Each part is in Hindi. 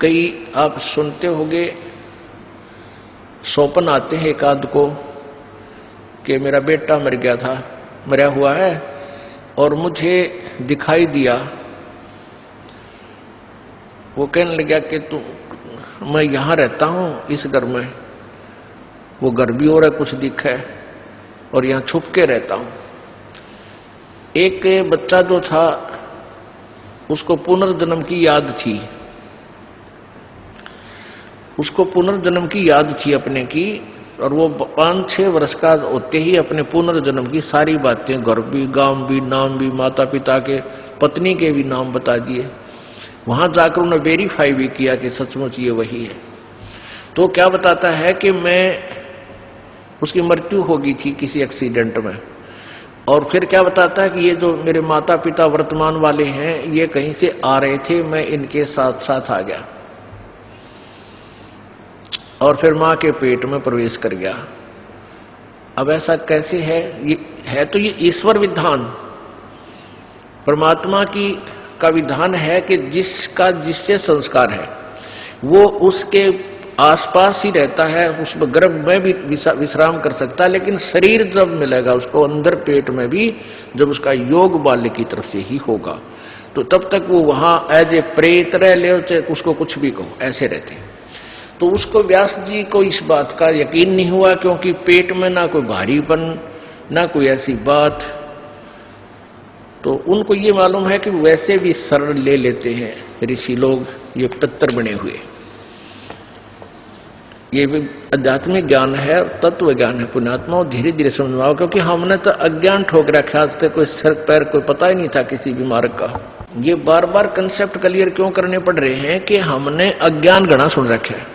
कई आप सुनते होंगे, सौपन आते हैं एक आध को कि मेरा बेटा मर गया था, मरा हुआ है और मुझे दिखाई दिया। वो कहने लगा कि तू, मैं यहाँ रहता हूँ इस घर में, वो घर भी और है कुछ दिखा है और यहाँ छुप के रहता हूँ। एक बच्चा जो था उसको पुनर्जन्म की याद थी, उसको पुनर्जन्म की याद थी अपने की, और वो 5-6 वर्ष का होते ही अपने पुनर्जन्म की सारी बातें, घर भी, गांव भी, नाम भी, माता पिता के, पत्नी के भी नाम बता दिए। वहां जाकर उन्होंने वेरीफाई भी किया कि सचमुच ये वही है। तो क्या बताता है कि उसकी मृत्यु हो गई थी किसी एक्सीडेंट में, और फिर क्या बताता है कि ये जो मेरे माता पिता वर्तमान वाले हैं ये कहीं से आ रहे थे, मैं इनके साथ साथ आ गया और फिर मां के पेट में प्रवेश कर गया। अब ऐसा कैसे है? ये है तो ये ईश्वर विधान, परमात्मा का विधान है कि जिससे संस्कार है वो उसके आसपास ही रहता है, उस गर्भ में भी विश्राम कर सकता है, लेकिन शरीर जब मिलेगा उसको अंदर पेट में भी, जब उसका योग बाल्य की तरफ से ही होगा, तो तब तक वो वहां एज ए प्रेत रह ले, चाहे उसको कुछ भी कहो, ऐसे रहते हैं। तो उसको व्यास जी को इस बात का यकीन नहीं हुआ, क्योंकि पेट में ना कोई भारीपन ना कोई ऐसी बात, तो उनको ये मालूम है कि वैसे भी शरण ले लेते हैं ऋषि लोग, ये पितर बने हुए। ये भी आध्यात्मिक ज्ञान है, तत्व ज्ञान है, पुण्यात्मा धीरे धीरे समझ आओ, क्योंकि हमने तो अज्ञान ठोक रखा, आज तक कोई सर पैर कोई पता ही नहीं था किसी भी मार्ग का। ये बार बार कंसेप्ट क्लियर क्यों करने पड़ रहे हैं कि हमने अज्ञान गणा सुन रखा है,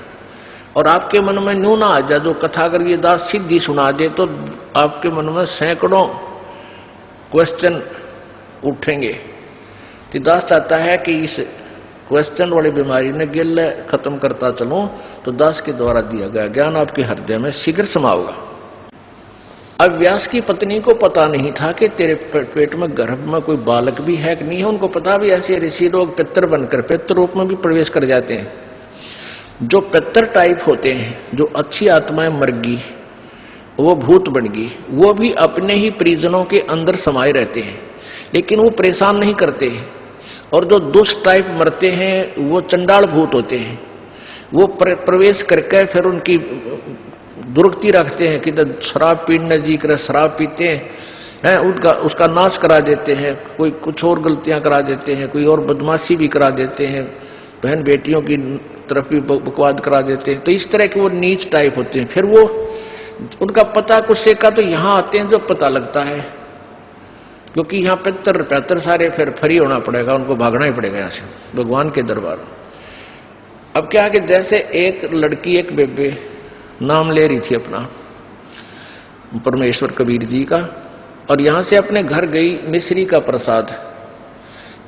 और आपके मन में न्यू ना आ जाए, जो कथा अगर ये दास सीधी सुना दे तो आपके मन में सैकड़ों क्वेश्चन उठेंगे। तो दास चाहता है कि इस क्वेश्चन वाली बीमारी ने गिल खत्म करता चलूं, तो दास के द्वारा दिया गया ज्ञान आपके हृदय में शीघ्र समाओगा। अब व्यास की पत्नी को पता नहीं था कि तेरे पेट में गर्भ में कोई बालक भी है कि नहीं है। उनको पता भी ऐसे ऋषि लोग पितर बनकर पितर रूप में भी प्रवेश कर जाते हैं। जो पितर टाइप होते हैं, जो अच्छी आत्माएं मर गई, वो भूत बन गई, वो भी अपने ही परिजनों के अंदर समाये रहते हैं, लेकिन वो परेशान नहीं करते हैं। और जो दुष्ट टाइप मरते हैं वो चंडाल भूत होते हैं, वो प्रवेश करके फिर उनकी दुर्गति रखते हैं कि शराब पीने जी कर शराब पीते हैं, उसका नाश करा देते हैं, कोई कुछ और गलतियां करा देते हैं, कोई और बदमाशी भी करा देते हैं, बहन बेटियों की तरफ भी बकवाद करा देते हैं। तो इस तरह के वो नीच टाइप होते हैं। फिर वो उनका पता कुछ से का तो यहाँ आते हैं जब पता लगता है, क्योंकि यहाँ पितर सारे फिर फ्री होना पड़ेगा, उनको भागना ही पड़ेगा यहाँ से भगवान के दरबार। अब क्या है कि जैसे एक लड़की एक बेबे नाम ले रही थी अपना परमेश्वर कबीर जी का, और यहाँ से अपने घर गई मिश्री का प्रसाद,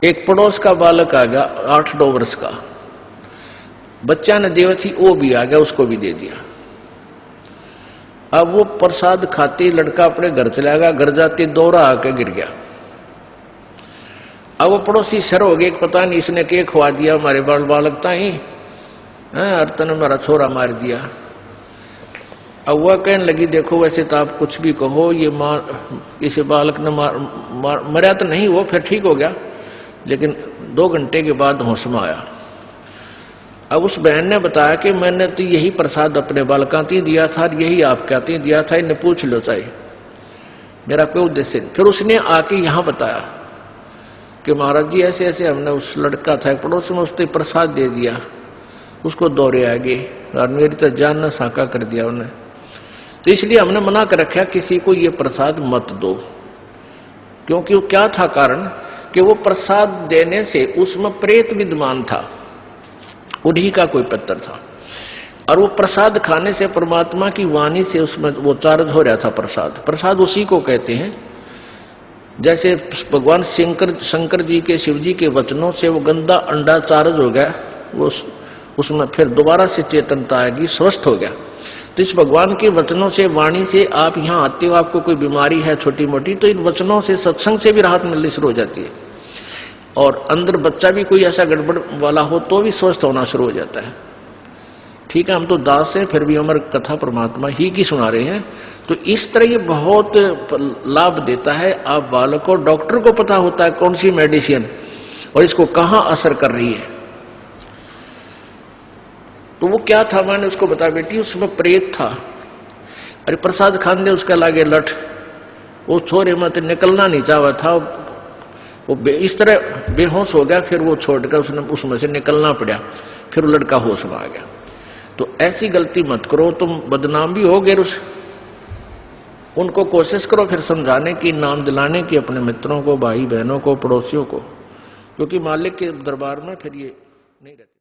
एक पड़ोस का बालक आ गया 8-9 वर्ष का, बच्चा ने देव थी वो भी आ गया, उसको भी दे दिया। अब वो प्रसाद खाते लड़का अपने घर चला गया, घर जाते दौरा आके गिर गया। अब वो पड़ोसी सर हो गए, पता नहीं इसने क्या खवा दिया हमारे बालक ताई, अर्तन ने मेरा छोरा मार दिया। अब वह कहने लगी देखो वैसे तो आप कुछ भी कहो, ये इस बालक ने मरा तो नहीं, वो फिर ठीक हो गया, लेकिन 2 घंटे के बाद होश में आया। अब उस बहन ने बताया कि मैंने तो यही प्रसाद अपने बालका ती दिया था, यही आप कहते दिया था, इन्हें पूछ लो चाहे, मेरा कोई उद्देश्य नहीं। फिर उसने आके यहाँ बताया कि महाराज जी ऐसे ऐसे हमने उस लड़का था पड़ोस में, उसने प्रसाद दे दिया, उसको दौरे आ गए और मेरी तो जान न साका कर दिया उन्हें, तो इसलिए हमने मना कर रखा किसी को ये प्रसाद मत दो। क्योंकि वो क्या था कारण कि वो प्रसाद देने से उसमें प्रेत विद्यमान था, उन्हीं का कोई पितर था, और वो प्रसाद खाने से परमात्मा की वाणी से उसमें वो चार्ज हो रहा था। प्रसाद उसी को कहते हैं, जैसे भगवान शंकर जी के शिव जी के वचनों से वो गंदा अंडा चार्ज हो गया, वो उसमें फिर दोबारा से चेतनता आएगी, स्वस्थ हो गया। तो इस भगवान के वचनों से वाणी से आप यहाँ आते हो, आपको कोई बीमारी है छोटी मोटी, तो इन वचनों से सत्संग से भी राहत मिलनी शुरू हो जाती है। और अंदर बच्चा भी कोई ऐसा गड़बड़ वाला हो तो भी स्वस्थ होना शुरू हो जाता है। ठीक है, हम तो दास हैं, फिर भी हमारी कथा परमात्मा ही की सुना रहे हैं। तो इस तरह ये बहुत लाभ देता है। आप बालक को, डॉक्टर को पता होता है कौन सी मेडिसिन और इसको कहाँ असर कर रही है। तो वो क्या था, मैंने उसको बताया, बेटी उसमें प्रेत था। अरे प्रसाद खान दे उसका लागे लठ, वो छोरे मत निकलना नहीं चाहा था, वो इस तरह बेहोश हो गया। फिर वो छोड़कर उसने उसमें से निकलना पड़ा, फिर वो लड़का होश में आ गया। तो ऐसी गलती मत करो, तुम बदनाम भी हो गए। उनको कोशिश करो फिर समझाने की, नाम दिलाने की अपने मित्रों को, भाई बहनों को, पड़ोसियों को, क्योंकि मालिक के दरबार में फिर ये नहीं रहते।